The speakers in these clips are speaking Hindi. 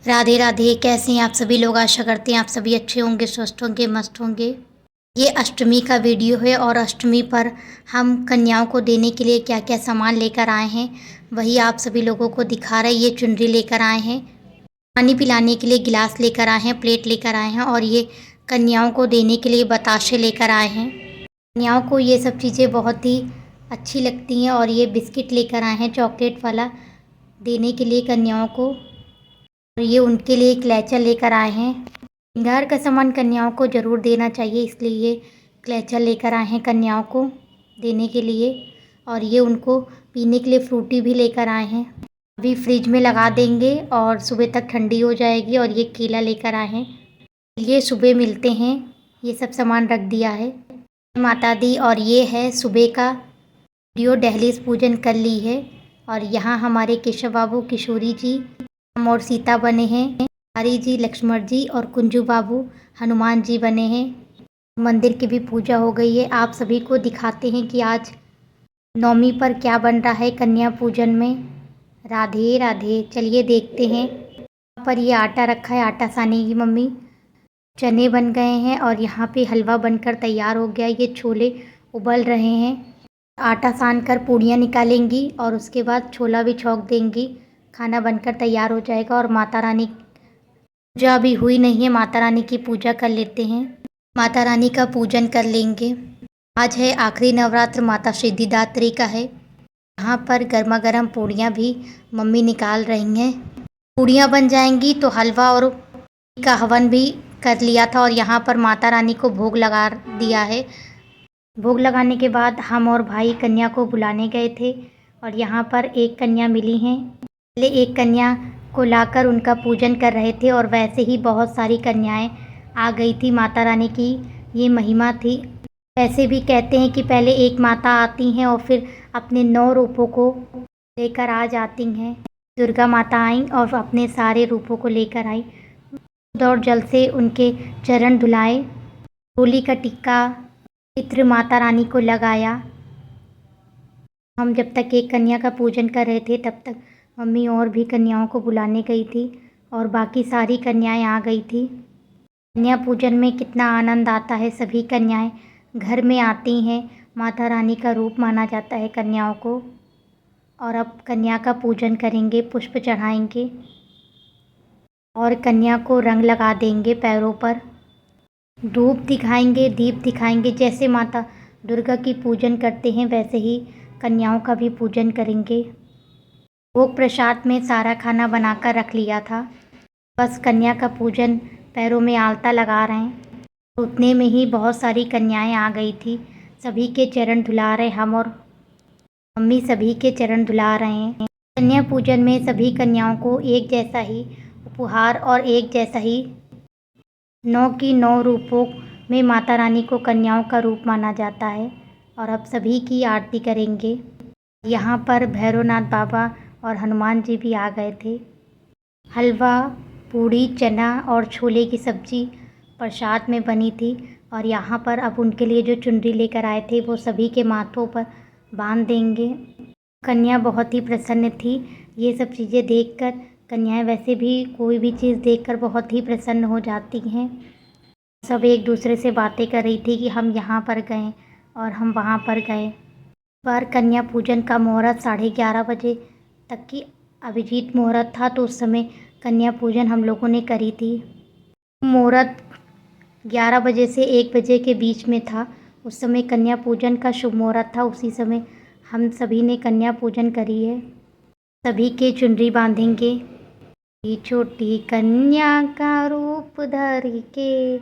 राधे राधे। कैसे हैं आप सभी लोग? आशा करते हैं आप सभी अच्छे होंगे, स्वस्थ होंगे, मस्त होंगे। ये अष्टमी का वीडियो है और अष्टमी पर हम कन्याओं को देने के लिए क्या क्या सामान लेकर आए हैं वही आप सभी लोगों को दिखा रहे हैं। ये चुनरी लेकर आए हैं, पानी पिलाने के लिए गिलास लेकर आए हैं, प्लेट लेकर आए हैं और ये कन्याओं को देने के लिए बताशे लेकर आए हैं। कन्याओं को ये सब चीज़ें बहुत ही अच्छी लगती हैं और ये बिस्किट लेकर आए हैं चॉकलेट वाला देने के लिए कन्याओं को। और ये उनके लिए क्लैचर लेकर आए हैं। श्रृंगार का सामान कन्याओं को ज़रूर देना चाहिए, इसलिए ये क्लैचर लेकर आए हैं कन्याओं को देने के लिए। और ये उनको पीने के लिए फ्रूटी भी लेकर आए हैं, अभी फ्रिज में लगा देंगे और सुबह तक ठंडी हो जाएगी। और ये केला लेकर आए हैं, ये सुबह मिलते हैं। ये सब सामान रख दिया है माता दी। और ये है सुबह का वीडियो, दहलीज पूजन कर ली है। और यहाँ हमारे केशव बाबू, किशोरी जी, राम और सीता बने हैं, हरी जी, लक्ष्मण जी और कुंजू बाबू हनुमान जी बने हैं। मंदिर की भी पूजा हो गई है। आप सभी को दिखाते हैं कि आज नवमी पर क्या बन रहा है कन्या पूजन में। राधे राधे। चलिए देखते हैं। यहाँ पर ये आटा रखा है, आटा सानेगी मम्मी। चने बन गए हैं और यहाँ पे हलवा बनकर तैयार हो गया। ये छोले उबल रहे हैं। आटा सान कर पूड़ियाँ निकालेंगी और उसके बाद छोला भी छौंक देंगी। खाना बनकर तैयार हो जाएगा। और माता रानी पूजा अभी हुई नहीं है, माता रानी की पूजा कर लेते हैं। माता रानी का पूजन कर लेंगे। आज है आखिरी नवरात्र माता सिद्धिदात्री का है। यहाँ पर गर्मा गर्म पूड़ियाँ भी मम्मी निकाल रही हैं। पूड़ियाँ बन जाएंगी तो हलवा और का हवन भी कर लिया था और यहाँ पर माता रानी को भोग लगा दिया है। भोग लगाने के बाद हम और भाई कन्या को बुलाने गए थे और यहाँ पर एक कन्या मिली हैं। पहले एक कन्या को लाकर उनका पूजन कर रहे थे और वैसे ही बहुत सारी कन्याएं आ गई थी। माता रानी की ये महिमा थी। वैसे भी कहते हैं कि पहले एक माता आती हैं और फिर अपने 9 रूपों को लेकर आ जाती हैं। दुर्गा माता आई और अपने सारे रूपों को लेकर आई। दूध और जल से उनके चरण धुलाए, डोली का टिक्का चित्र माता रानी को लगाया। हम जब तक एक कन्या का पूजन कर रहे थे तब तक मम्मी और भी कन्याओं को बुलाने गई थी और बाकी सारी कन्याएं आ गई थी। कन्या पूजन में कितना आनंद आता है। सभी कन्याएं घर में आती हैं। माता रानी का रूप माना जाता है कन्याओं को। और अब कन्या का पूजन करेंगे, पुष्प चढ़ाएंगे और कन्या को रंग लगा देंगे पैरों पर। धूप दिखाएंगे, दीप दिखाएंगे। जैसे माता दुर्गा की पूजन करते हैं वैसे ही कन्याओं का भी पूजन करेंगे। भोग प्रसाद में सारा खाना बनाकर रख लिया था, बस कन्या का पूजन पैरों में आलता लगा रहे हैं। उतने में ही बहुत सारी कन्याएं आ गई थी। सभी के चरण धुला रहे, हम और मम्मी सभी के चरण धुला रहे हैं। कन्या पूजन में सभी कन्याओं को एक जैसा ही उपहार और एक जैसा ही 9 की 9 रूपों में माता रानी को कन्याओं का रूप माना जाता है। और अब सभी की आरती करेंगे। यहाँ पर भैरवनाथ बाबा और हनुमान जी भी आ गए थे। हलवा, पूड़ी, चना और छोले की सब्ज़ी प्रसाद में बनी थी। और यहाँ पर अब उनके लिए जो चुनरी लेकर आए थे वो सभी के माथों पर बांध देंगे। कन्या बहुत ही प्रसन्न थी ये सब चीज़ें देखकर। कन्याएं वैसे भी कोई भी चीज़ देखकर बहुत ही प्रसन्न हो जाती हैं। सब एक दूसरे से बातें कर रही थी कि हम यहाँ पर गए और हम वहाँ पर गए। पर कन्या पूजन का मुहूर्त 11:30 बजे तक की अभिजीत मुहूर्त था, तो उस समय कन्या पूजन हम लोगों ने करी थी। मुहूर्त 11 बजे से 1 बजे के बीच में था। उस समय कन्या पूजन का शुभ मुहूर्त था। उसी समय हम सभी ने कन्या पूजन करी है। सभी के चुनरी बांधेंगे। ये छोटी कन्या का रूप धर के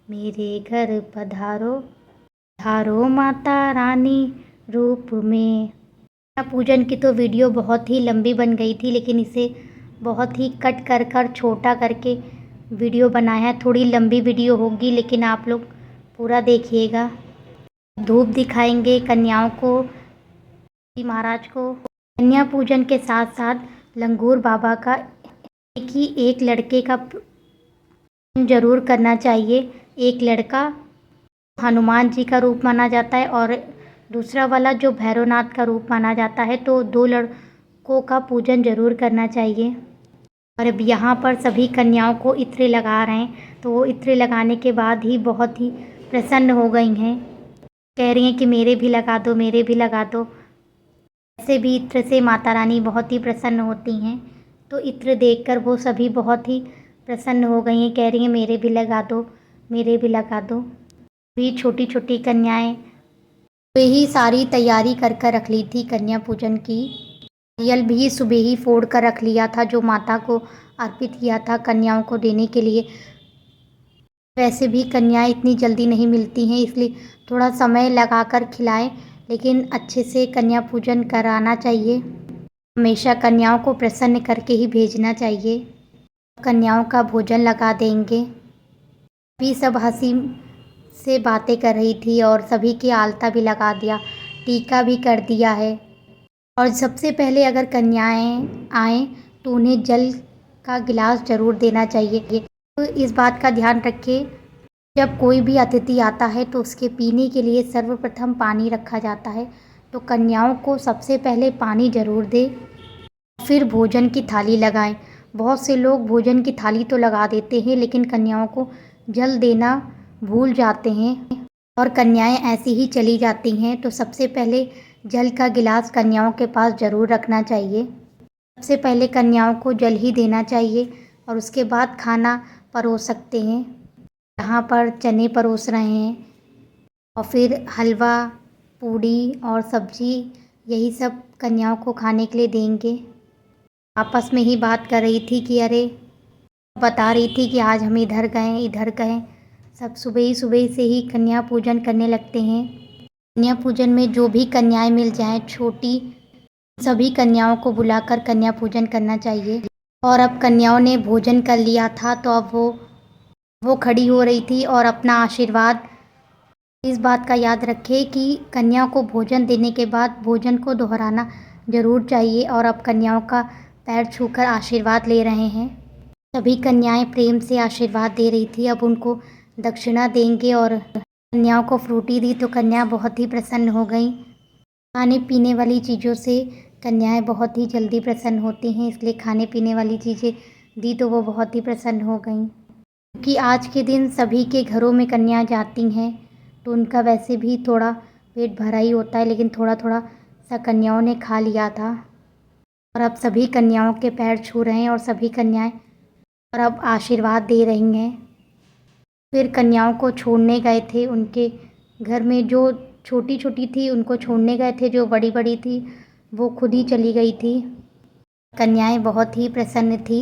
मेरे घर पधारो, पधारो माता रानी रूप में। कन्या पूजन की तो वीडियो बहुत ही लंबी बन गई थी, लेकिन इसे बहुत ही कट कर कर छोटा करके वीडियो बनाया है। थोड़ी लंबी वीडियो होगी लेकिन आप लोग पूरा देखिएगा। धूप दिखाएंगे कन्याओं को, महाराज को। कन्या पूजन के साथ साथ लंगूर बाबा का एक लड़के का जरूर करना चाहिए। एक लड़का हनुमान जी का रूप माना जाता है और दूसरा वाला जो भैरवनाथ का रूप माना जाता है, तो 2 लड़कों का पूजन जरूर करना चाहिए। और अब यहाँ पर सभी कन्याओं को इत्र लगा रहे हैं, तो वो इत्र लगाने के बाद ही बहुत ही प्रसन्न हो गई हैं। कह रही हैं कि मेरे भी लगा दो, मेरे भी लगा दो। ऐसे भी इत्र से माता रानी बहुत ही प्रसन्न होती हैं। तो इत्र देखकर वो सभी बहुत ही प्रसन्न हो गई हैं, कह रही हैं मेरे भी लगा दो, मेरे भी लगा दो। भी छोटी छोटी कन्याएं वे ही सारी तैयारी कर कर रख ली थी कन्या पूजन की। नारियल भी सुबह ही फोड़ कर रख लिया था, जो माता को अर्पित किया था कन्याओं को देने के लिए। वैसे भी कन्याएं इतनी जल्दी नहीं मिलती हैं, इसलिए थोड़ा समय लगाकर खिलाएं, लेकिन अच्छे से कन्या पूजन कराना चाहिए। हमेशा कन्याओं को प्रसन्न करके ही भेजना चाहिए। कन्याओं का भोजन लगा देंगे। भी सब हंसी से बातें कर रही थी और सभी की आलता भी लगा दिया, टीका भी कर दिया है। और सबसे पहले अगर कन्याएं आएँ तो उन्हें जल का गिलास ज़रूर देना चाहिए। तो इस बात का ध्यान रखें, जब कोई भी अतिथि आता है तो उसके पीने के लिए सर्वप्रथम पानी रखा जाता है। तो कन्याओं को सबसे पहले पानी ज़रूर दें, फिर भोजन की थाली लगाएं। बहुत से लोग भोजन की थाली तो लगा देते हैं, लेकिन कन्याओं को जल देना भूल जाते हैं और कन्याएं ऐसी ही चली जाती हैं। तो सबसे पहले जल का गिलास कन्याओं के पास ज़रूर रखना चाहिए। सबसे पहले कन्याओं को जल ही देना चाहिए और उसके बाद खाना परोस सकते हैं। यहाँ पर चने परोस रहे हैं और फिर हलवा, पूड़ी और सब्जी, यही सब कन्याओं को खाने के लिए देंगे। आपस में ही बात कर रही थी कि अरे, बता रही थी कि आज हम इधर गए। सब सुबह से ही कन्या पूजन करने लगते हैं। कन्या पूजन में जो भी कन्याएं मिल जाएं छोटी, सभी कन्याओं को बुलाकर कन्या पूजन करना चाहिए। और अब कन्याओं ने भोजन कर लिया था, तो अब वो खड़ी हो रही थी और अपना आशीर्वाद, इस बात का याद रखें कि कन्या को भोजन देने के बाद भोजन को दोहराना ज़रूर चाहिए। और अब कन्याओं का पैर छूकर आशीर्वाद ले रहे हैं। सभी कन्याएं प्रेम से आशीर्वाद दे रही थी। अब उनको दक्षिणा देंगे और कन्याओं को फ्रूटी दी तो कन्या बहुत ही प्रसन्न हो गई। खाने पीने वाली चीज़ों से कन्याएं बहुत ही जल्दी प्रसन्न होती हैं, इसलिए खाने पीने वाली चीज़ें दी तो वो बहुत ही प्रसन्न हो गई। क्योंकि आज के दिन सभी के घरों में कन्या जाती हैं, तो उनका वैसे भी थोड़ा पेट भरा ही होता है, लेकिन थोड़ा थोड़ा सा कन्याओं ने खा लिया था। और अब सभी कन्याओं के पैर छू रहे हैं और सभी कन्याएं और अब आशीर्वाद दे रही हैं। फिर कन्याओं को छोड़ने गए थे, उनके घर में जो छोटी छोटी थी उनको छोड़ने गए थे, जो बड़ी बड़ी थी वो खुद ही चली गई थी। कन्याएं बहुत ही प्रसन्न थी।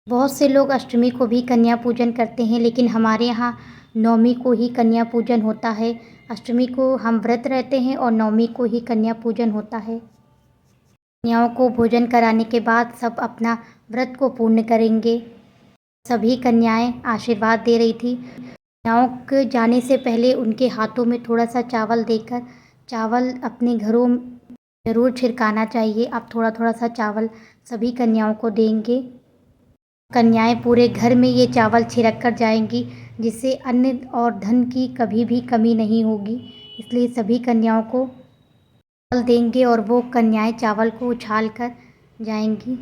बहुत से लोग अष्टमी को भी कन्या पूजन करते हैं, लेकिन हमारे यहाँ नवमी को ही कन्या पूजन होता है। अष्टमी को हम व्रत रहते हैं और नवमी को ही कन्या पूजन होता है। कन्याओं को भोजन कराने के बाद सब अपना व्रत को पूर्ण करेंगे। सभी कन्याएं आशीर्वाद दे रही थी। कन्याओं के जाने से पहले उनके हाथों में थोड़ा सा चावल देकर, चावल अपने घरों ज़रूर छिड़काना चाहिए। अब थोड़ा थोड़ा सा चावल सभी कन्याओं को देंगे। कन्याएं पूरे घर में ये चावल छिड़क कर जाएंगी, जिससे अन्न और धन की कभी भी कमी नहीं होगी। इसलिए सभी कन्याओं को चावल देंगे और वो कन्याएं चावल को उछाल कर जाएंगी।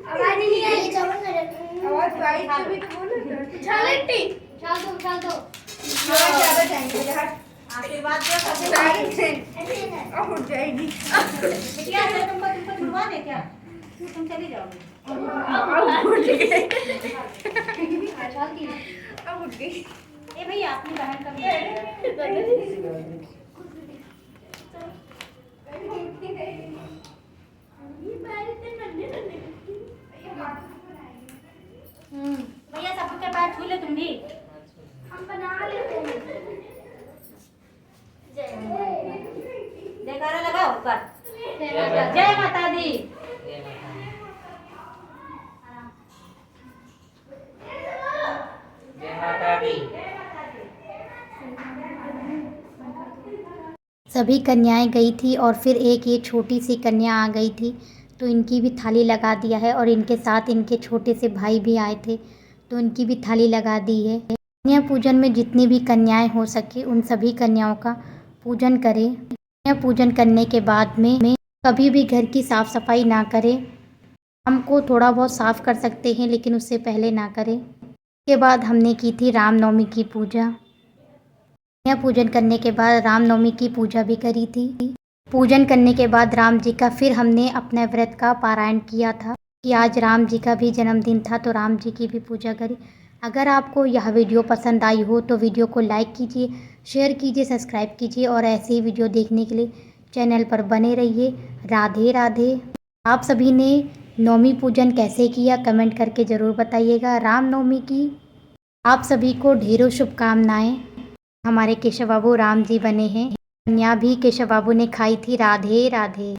आवाज नहीं आई, आवाज वाइट से भी तो बोलो ना, उछाल दो ज्यादा टाइम यार, आशीर्वाद दो सबसे अब उठ जाएगी। क्या है, तुमको छुड़वा दे क्या? तुम चली जाओगे। अब उठ गई, अब उठ गई। ए भैया अपनी बहन का भैया सबके पैर छू ले तुम भी, हम बना लेते हैं। जयकारा लगाओ ऊपर, जय माता दी। जय माता दी। सभी कन्याएं गई थी और फिर एक ये छोटी सी कन्या आ गई थी, तो इनकी भी थाली लगा दिया है। और इनके साथ इनके छोटे से भाई भी आए थे, तो इनकी भी थाली लगा दी है। कन्या पूजन में जितनी भी कन्याएं हो सके उन सभी कन्याओं का पूजन करें। यह पूजन करने के बाद में कभी भी घर की साफ़ सफाई ना करें। हमको थोड़ा बहुत साफ़ कर सकते हैं लेकिन उससे पहले ना करें। उसके बाद हमने की थी रामनवमी की पूजा। यह पूजन करने के बाद रामनवमी की पूजा भी करी थी। पूजन करने के बाद राम जी का फिर हमने अपने व्रत का पारायण किया था कि आज राम जी का भी जन्मदिन था तो राम जी की भी पूजा करी। अगर आपको यह वीडियो पसंद आई हो तो वीडियो को लाइक कीजिए, शेयर कीजिए, सब्सक्राइब कीजिए और ऐसे ही वीडियो देखने के लिए चैनल पर बने रहिए। राधे राधे। आप सभी ने नवमी पूजन कैसे किया कमेंट करके ज़रूर बताइएगा। रामनवमी की आप सभी को ढेरों शुभकामनाएं। हमारे केशव बाबू राम जी बने हैं। कन्या भी केशव बाबू ने खाई थी। राधे राधे।